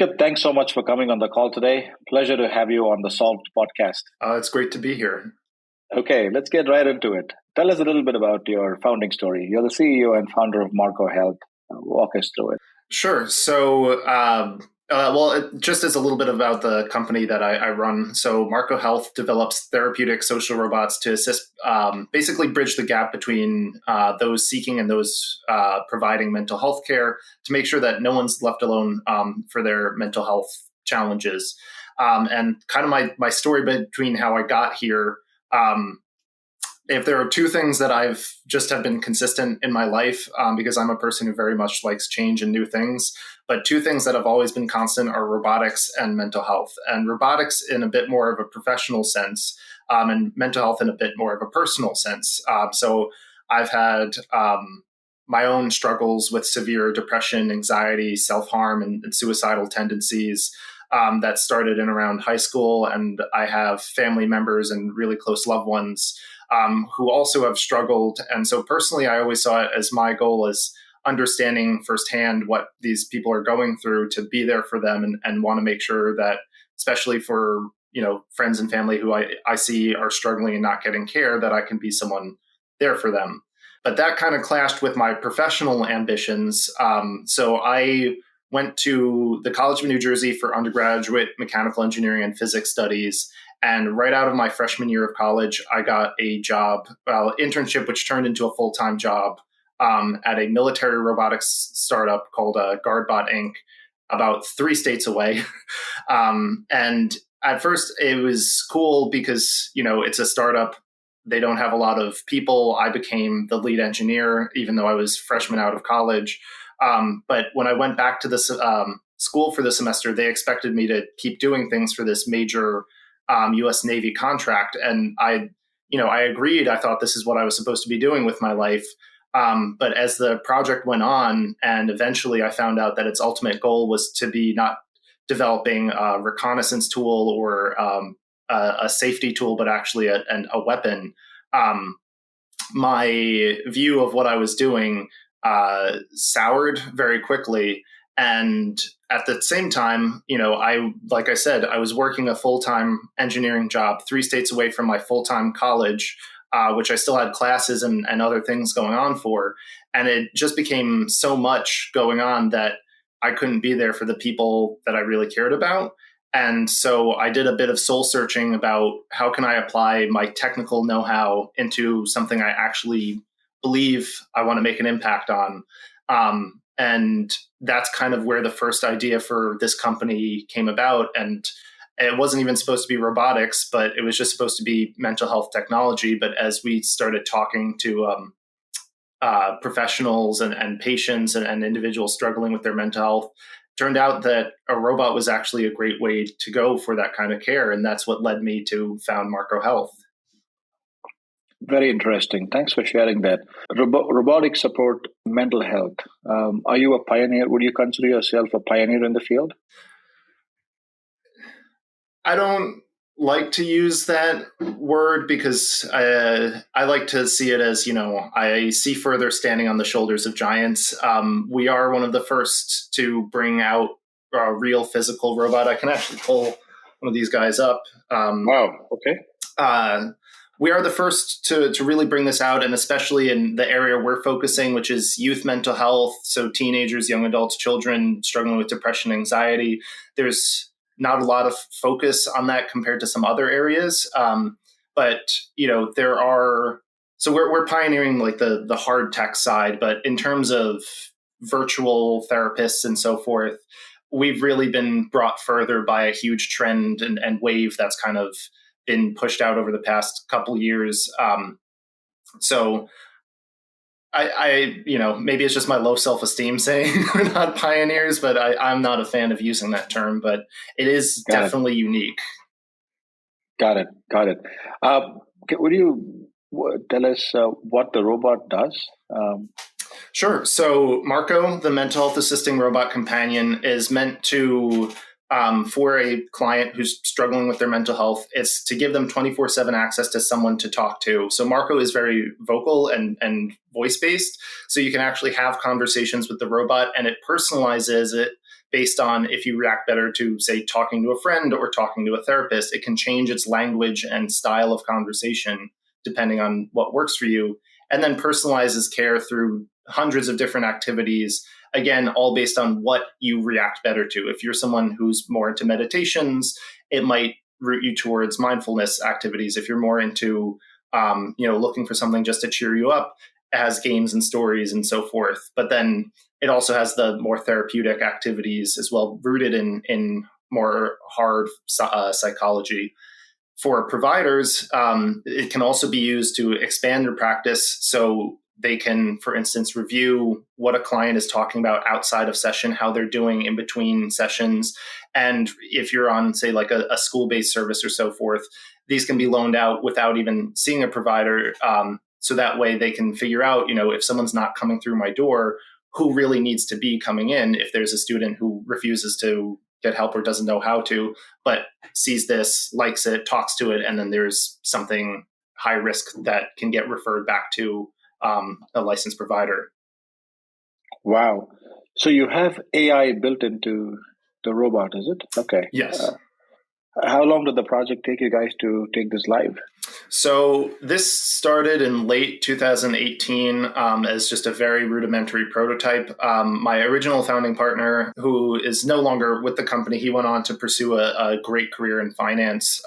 Jacob, thanks so much for coming on the call today. Pleasure to have you on the Solved podcast. It's great to be here. Okay, let's get right into it. Tell us a little bit about your founding story. You're the CEO and founder of Marco Health. Walk us through it. Sure. Just as a little bit about the company that I run. So Marco Health develops therapeutic social robots to assist, basically bridge the gap between those seeking and those providing mental health care to make sure that no one's left alone for their mental health challenges. And kind of my story between how I got here. If there are two things that I've just have been consistent in my life, because I'm a person who very much likes change and new things, but two things that have always been constant are robotics and mental health. And robotics in a bit more of a professional sense, and mental health in a bit more of a personal sense. So I've had my own struggles with severe depression, anxiety, self-harm, and suicidal tendencies. That started in around high school, and I have family members and really close loved ones who also have struggled. And so personally, I always saw it as my goal as understanding firsthand what these people are going through to be there for them and want to make sure that, especially for, friends and family who I see are struggling and not getting care, that I can be someone there for them. But that kind of clashed with my professional ambitions. So I went to the College of New Jersey for undergraduate mechanical engineering and physics studies. And right out of my freshman year of college, I got a job, internship, which turned into a full-time job at a military robotics startup called GuardBot Inc., about 3 states away. And at first, it was cool because, it's a startup. They don't have a lot of people. I became the lead engineer, even though I was freshman out of college. But when I went back to the school for the semester, they expected me to keep doing things for this major U.S. Navy contract. And I agreed. I thought this is what I was supposed to be doing with my life. But as the project went on, and eventually I found out that its ultimate goal was to be not developing a reconnaissance tool or a safety tool, but actually a weapon. My view of what I was doing soured very quickly. And at the same time, like I said, I was working a full-time engineering job 3 states away from my full-time college, which I still had classes and other things going on for. And it just became so much going on that I couldn't be there for the people that I really cared about. And so I did a bit of soul searching about how can I apply my technical know-how into something I actually believe I want to make an impact on. And that's kind of where the first idea for this company came about. And it wasn't even supposed to be robotics, but it was just supposed to be mental health technology. But as we started talking to professionals and patients and individuals struggling with their mental health, turned out that a robot was actually a great way to go for that kind of care. And that's what led me to found Marco Health. Very interesting. Thanks for sharing that. Robotics support mental health. Are you a pioneer? Would you consider yourself a pioneer in the field? I don't like to use that word because I like to see it as, I see further standing on the shoulders of giants. We are one of the first to bring out a real physical robot. I can actually pull one of these guys up. Wow. Okay. We are the first to really bring this out, and especially in the area we're focusing, which is youth mental health. So teenagers, young adults, children struggling with depression, anxiety. There's not a lot of focus on that compared to some other areas. But, there are, so we're pioneering like the hard tech side, but in terms of virtual therapists and so forth, we've really been brought further by a huge trend and wave that's kind of been pushed out over the past couple years. So I maybe it's just my low self-esteem saying we're not pioneers, but I'm not a fan of using that term, but it is definitely unique. Got it. Would you tell us what the robot does? Sure. So Marco, the mental health assisting robot companion, is meant to for a client who's struggling with their mental health, it's to give them 24/7 access to someone to talk to. So Marco is very vocal and voice-based. So you can actually have conversations with the robot, and it personalizes it based on if you react better to, say, talking to a friend or talking to a therapist. It can change its language and style of conversation depending on what works for you, and then personalizes care through hundreds of different activities, again, all based on what you react better to. If you're someone who's more into meditations, it might route you towards mindfulness activities. If you're more into looking for something just to cheer you up, it has games and stories and so forth. But then it also has the more therapeutic activities as well, rooted in more hard psychology. For providers, it can also be used to expand your practice. So they can, for instance, review what a client is talking about outside of session, how they're doing in between sessions. And if you're on, say, like a school-based service or so forth, these can be loaned out without even seeing a provider. So that way they can figure out, if someone's not coming through my door, who really needs to be coming in. If there's a student who refuses to get help or doesn't know how to, but sees this, likes it, talks to it, and then there's something high risk that can get referred back to a licensed provider. Wow. So you have AI built into the robot, is it? Okay. Yes. How long did the project take you guys to take this live? So this started in late 2018 as just a very rudimentary prototype. My original founding partner, who is no longer with the company, he went on to pursue a great career in finance.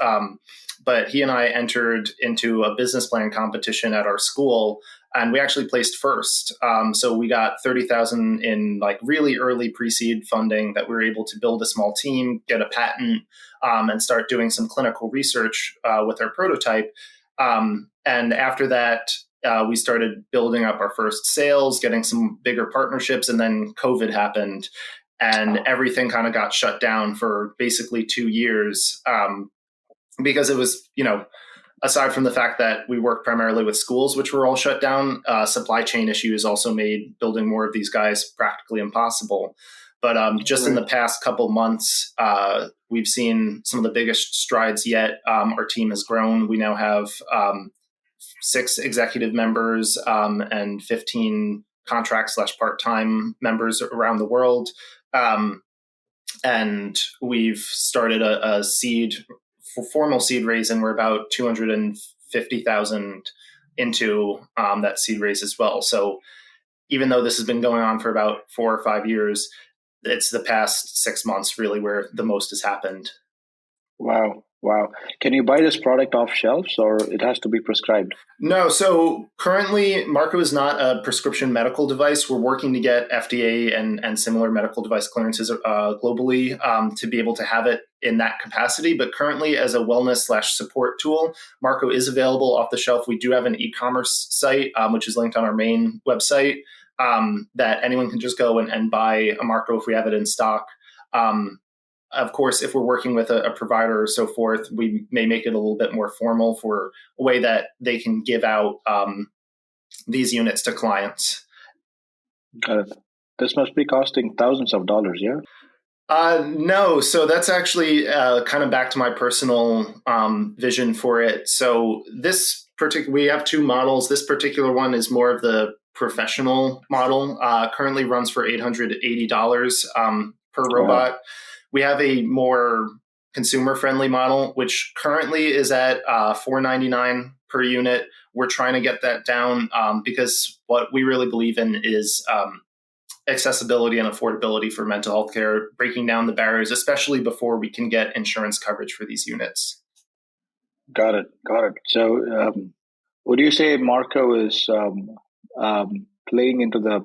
But he and I entered into a business plan competition at our school, and we actually placed first. So we got $30,000 in like really early pre-seed funding that we were able to build a small team, get a patent, and start doing some clinical research with our prototype. And after that, we started building up our first sales, getting some bigger partnerships, and then COVID happened, and everything kind of got shut down for basically 2 years because it was, aside from the fact that we work primarily with schools, which were all shut down, supply chain issues also made building more of these guys practically impossible. But just in the past couple months, we've seen some of the biggest strides yet. Our team has grown. We now have 6 executive members and 15 contract/part-time members around the world. And we've started a formal seed raise, and we're about 250,000 into that seed raise as well. So even though this has been going on for about 4 or 5 years, it's the past 6 months really where the most has happened. Wow. Can you buy this product off shelves, or it has to be prescribed? No. So currently, Marco is not a prescription medical device. We're working to get FDA and similar medical device clearances globally to be able to have it in that capacity. But currently, as a wellness/support tool, Marco is available off the shelf. We do have an e-commerce site, which is linked on our main website, that anyone can just go and buy a Marco if we have it in stock. Of course, if we're working with a provider or so forth, we may make it a little bit more formal for a way that they can give out these units to clients. This must be costing thousands of dollars, yeah? No. So that's actually kind of back to my personal vision for it. So we have 2 models. This particular one is more of the professional model. Currently runs for $880 per robot. Wow. We have a more consumer-friendly model, which currently is at $499 per unit. We're trying to get that down because what we really believe in is accessibility and affordability for mental health care, breaking down the barriers, especially before we can get insurance coverage for these units. Got it. So would you say Marco is playing into the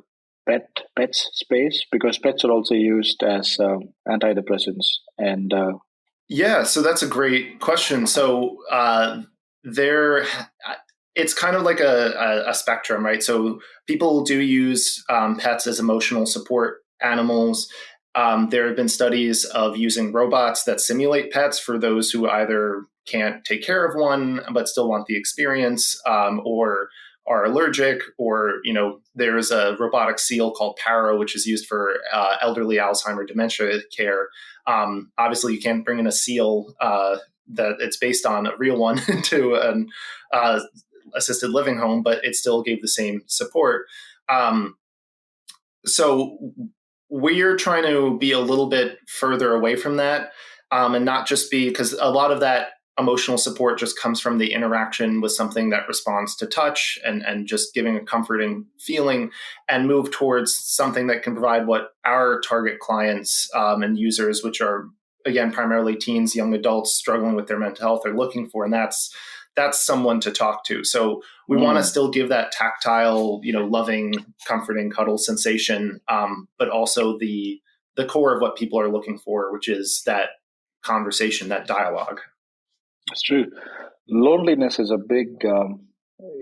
pets space, because pets are also used as antidepressants? And yeah, so that's a great question. So it's kind of like a spectrum, right? So people do use pets as emotional support animals. There have been studies of using robots that simulate pets for those who either can't take care of one but still want the experience, or are allergic, or there is a robotic seal called Paro, which is used for elderly Alzheimer dementia care. Obviously, you can't bring in a seal that it's based on a real one into an assisted living home, but it still gave the same support. So we're trying to be a little bit further away from that, and not just be, because a lot of that emotional support just comes from the interaction with something that responds to touch and just giving a comforting feeling, and move towards something that can provide what our target clients and users, which are again primarily teens, young adults struggling with their mental health, are looking for, and that's someone to talk to. So we want to Mm, still give that tactile, loving, comforting cuddle sensation, but also the core of what people are looking for, which is that conversation, that dialogue. it's true. Loneliness is a big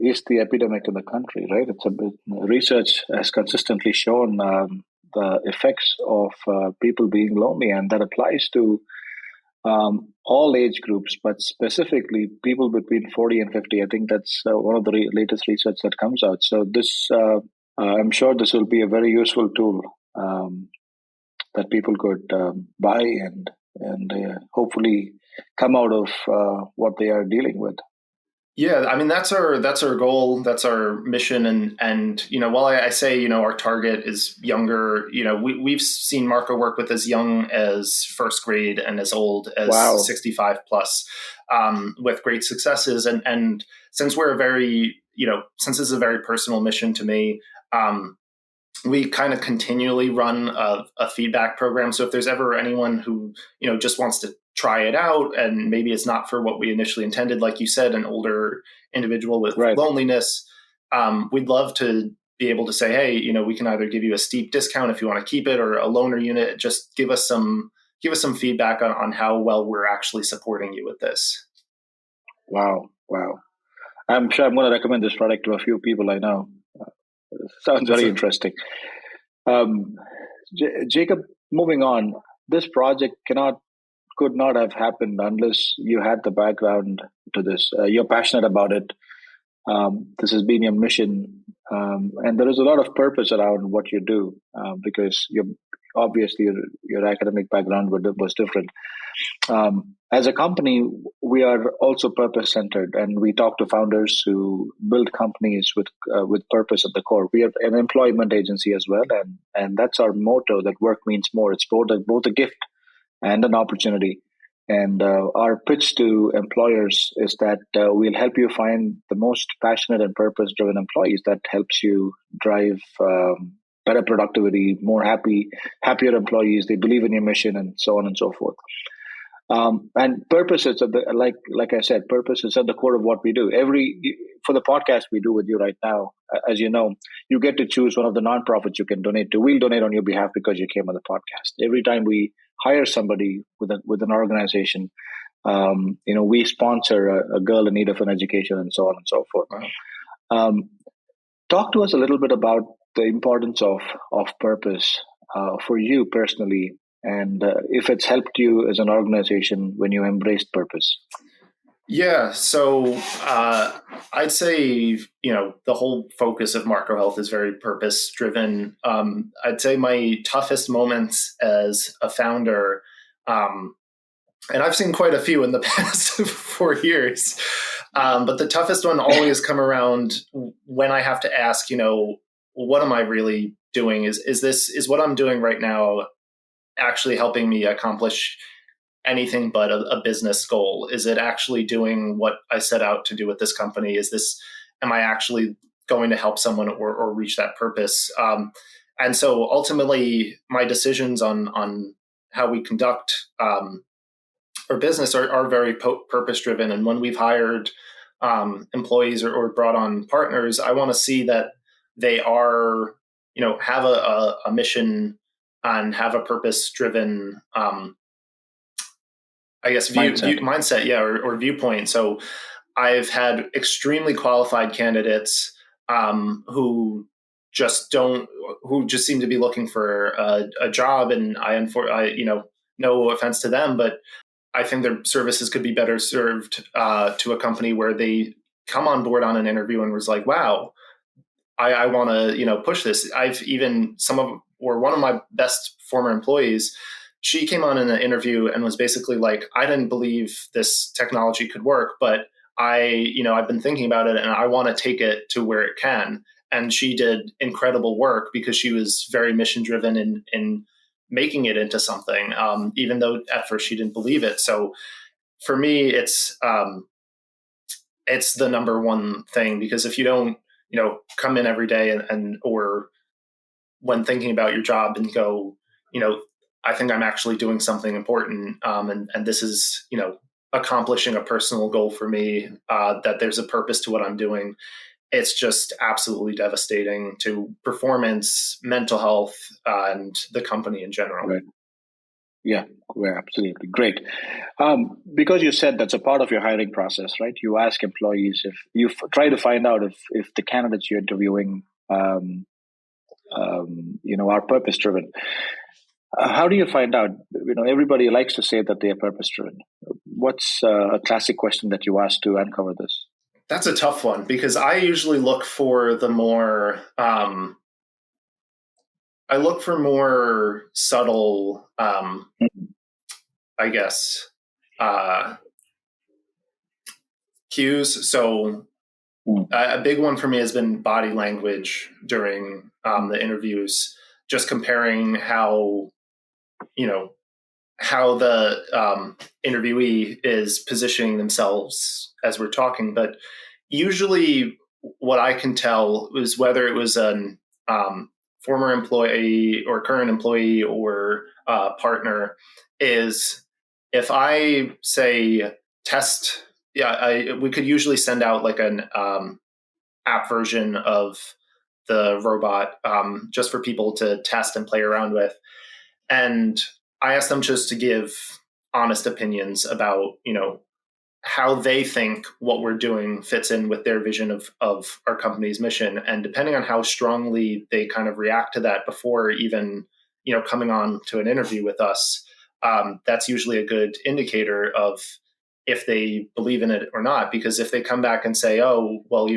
is the epidemic in the country, right? It's a bit, research has consistently shown the effects of people being lonely, and that applies to all age groups, but specifically people between 40 and 50. I think that's one of the latest research that comes out. So this, I'm sure this will be a very useful tool um, that people could buy and hopefully come out of what they are dealing with. Yeah, I mean that's our goal, that's our mission, and while I say our target is younger, we've seen Marco work with as young as first grade and as old as Wow. 65 plus, with great successes, and since we're a very since this is a very personal mission to me. We kind of continually run a feedback program. So if there's ever anyone who, just wants to try it out and maybe it's not for what we initially intended, like you said, an older individual with Right. loneliness, we'd love to be able to say, hey, we can either give you a steep discount if you want to keep it, or a loaner unit. Just give us some feedback on how well we're actually supporting you with this. Wow. Wow. I'm sure I'm going to recommend this product to a few people I know. Sounds very Awesome. interesting. Um, Jacob, moving on, this project could not have happened unless you had the background to this. You're passionate about it. This has been your mission, and there is a lot of purpose around what you do because obviously your academic background was different. As a company, we are also purpose centered, and we talk to founders who build companies with purpose at the core. We are an employment agency as well, and that's our motto. That work means more. It's both a gift and an opportunity. And our pitch to employers is that we'll help you find the most passionate and purpose driven employees that helps you drive better productivity, happier employees. They believe in your mission, and so on and so forth. And purpose is like I said, purpose is at the core of what we do. For the podcast we do with you right now, as you know, you get to choose one of the nonprofits you can donate to. We'll donate on your behalf because you came on the podcast. Every time we hire somebody with an organization, we sponsor a girl in need of an education and so on and so forth. Wow. Um, Talk to us a little bit about the importance of purpose for you personally, and if it's helped you as an organization when you embraced purpose. Yeah, so I'd say the whole focus of Marco Health is very purpose driven. I'd say my toughest moments as a founder, um, and I've seen quite a few in the past 4 years, but the toughest one always come around when I have to ask, what am I really doing? Is what I'm doing right now actually helping me accomplish anything but a business goal? Is it actually doing what I set out to do with this company? Am I actually going to help someone or reach that purpose? And so ultimately, my decisions on how we conduct our business are very purpose driven. And when we've hired employees or brought on partners, I want to see that they are, have a mission and have a purpose driven I guess view Mindset. mindset, yeah, or viewpoint. So I've had extremely qualified candidates who just seem to be looking for a job, and no offense to them, but I think their services could be better served to a company where they come on board on an interview and was like, wow, I want to push this. I've even one of my best former employees, she came on in an interview and was basically like, I didn't believe this technology could work, but I've been thinking about it and I want to take it to where it can. and she did incredible work because she was very mission driven in making it into something, even though at first she didn't believe it. So for me, it's the number one thing, because if you don't, come in every day and or when thinking about your job and go, I think I'm actually doing something important, and this is, accomplishing a personal goal for me, that there's a purpose to what I'm doing. It's just absolutely devastating to performance, mental health, and the company in general. Right. Yeah, absolutely. Great. Because you said that's a part of your hiring process, right? You ask employees, if you try to find out if the candidates you're interviewing, are purpose driven. How do you find out? Everybody likes to say that they are purpose driven. What's a classic question that you ask to uncover this? That's a tough one, because I usually look for the more subtle, I guess, cues. So a big one for me has been body language during the interviews, just comparing how the interviewee is positioning themselves as we're talking. But usually what I can tell is whether it was an former employee or current employee or partner, is if I say test, we could usually send out like an app version of the robot, just for people to test and play around with. And I asked them just to give honest opinions about, how they think what we're doing fits in with their vision of our company's mission. And depending on how strongly they kind of react to that before even, coming on to an interview with us, that's usually a good indicator of if they believe in it or not. Because if they come back and say, oh, well,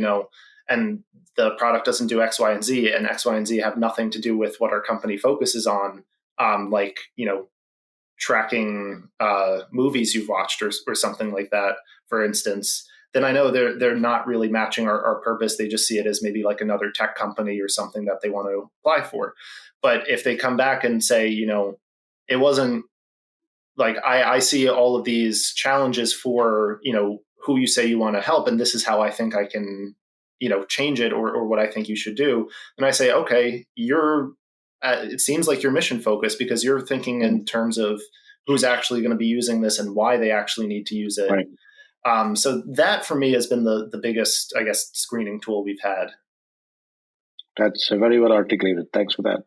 and the product doesn't do X, Y, and Z, and X, Y, and Z have nothing to do with what our company focuses on, like, tracking movies you've watched or something like that, for instance, then I know they're not really matching our purpose. They just see it as maybe like another tech company or something that they want to apply for. But if they come back and say, it wasn't like, I see all of these challenges for, who you say you want to help, and this is how I think I can, change it, or what I think you should do. And I say, okay, it seems like you're mission focused, because you're thinking in terms of who's actually going to be using this and why they actually need to use it. Right. So that for me has been the biggest, I guess, screening tool we've had. That's very well articulated. Thanks for that.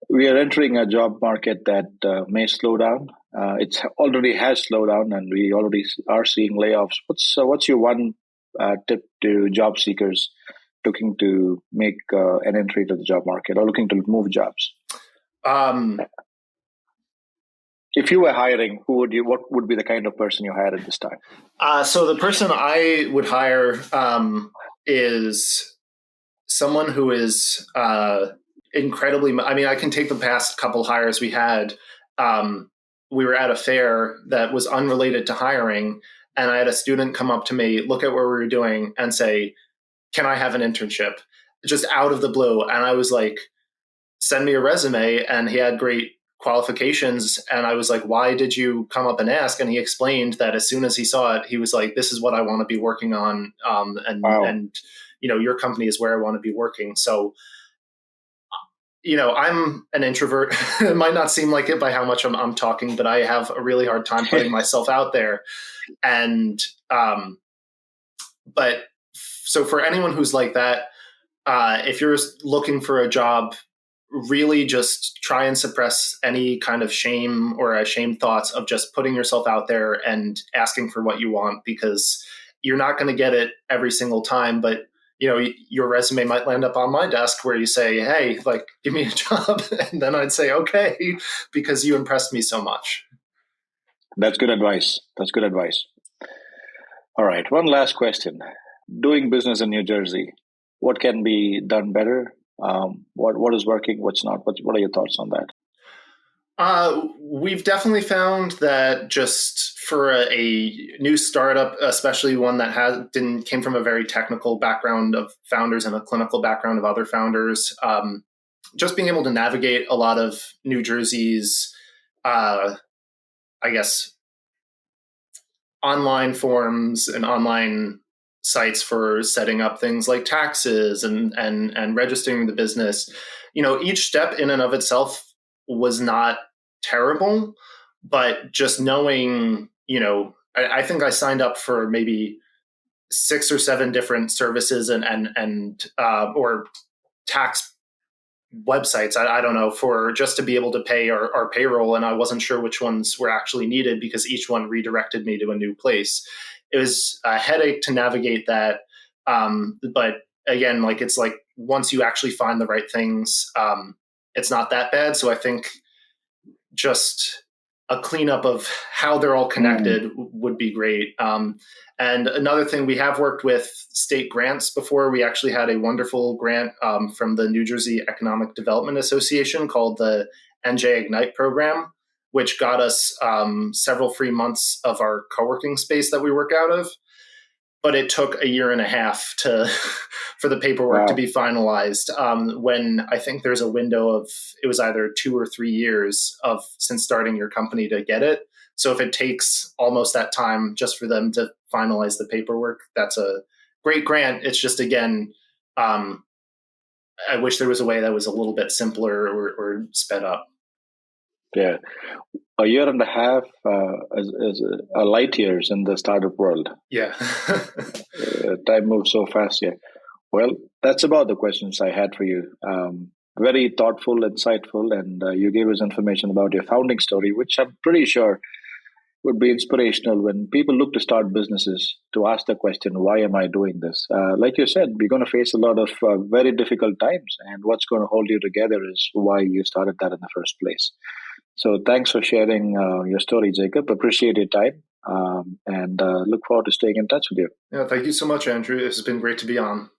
We are entering a job market that may slow down. It already has slowed down, and we already are seeing layoffs. What's your one tip to job seekers looking to make an entry to the job market or looking to move jobs? If you were hiring, what would be the kind of person you hire at this time? So the person I would hire is someone who is incredibly, I can take the past couple hires we had. We were at a fair that was unrelated to hiring, and I had a student come up to me, look at what we were doing, and say, can I have an internship? Just out of the blue. And I was like, send me a resume. And he had great qualifications. And I was like, why did you come up and ask? And he explained that as soon as he saw it, he was like, this is what I want to be working on. And your company is where I want to be working. So, I'm an introvert. It might not seem like it by how much I'm talking, but I have a really hard time putting myself out there. And, but so for anyone who's like that, if you're looking for a job, really just try and suppress any kind of shame or shame thoughts of just putting yourself out there and asking for what you want, because you're not going to get it every single time. But, your resume might land up on my desk where you say, hey, like, give me a job. And then I'd say, okay, because you impressed me so much. That's good advice. All right. One last question. Doing business in New Jersey, what can be done better? What is working? What's not? What are your thoughts on that? We've definitely found that just for a new startup, especially one that didn't came from a very technical background of founders and a clinical background of other founders, just being able to navigate a lot of New Jersey's, uh, I guess, online forms and online sites for setting up things like taxes and registering the business. Each step in and of itself was not terrible, but just knowing, I think I signed up for maybe 6 or 7 different services and or tax websites. I don't know, for just to be able to pay our payroll, and I wasn't sure which ones were actually needed because each one redirected me to a new place. It was a headache to navigate that, but again, like it's like once you actually find the right things, it's not that bad. So I think just a cleanup of how they're all Mm. connected would be great. And another thing, we have worked with state grants before. We actually had a wonderful grant from the New Jersey Economic Development Association called the NJ Ignite program, which got us several free months of our co-working space that we work out of, but it took a year and a half to for the paperwork to Wow. be finalized. When I think there's a window of, it was either 2 or 3 years of since starting your company to get it. So if it takes almost that time just for them to finalize the paperwork, that's a great grant. It's just, again, um, I wish there was a way that was a little bit simpler or sped up. Yeah. A year and a half is a light years in the startup world. Yeah. Time moves so fast here. Well, that's about the questions I had for you. Very thoughtful, insightful, and you gave us information about your founding story, which I'm pretty sure would be inspirational when people look to start businesses to ask the question, why am I doing this? Like you said, we're going to face a lot of very difficult times, and what's going to hold you together is why you started that in the first place. So thanks for sharing your story, Jacob. Appreciate your time, and look forward to staying in touch with you. Yeah. Thank you so much, Andrew. It's been great to be on.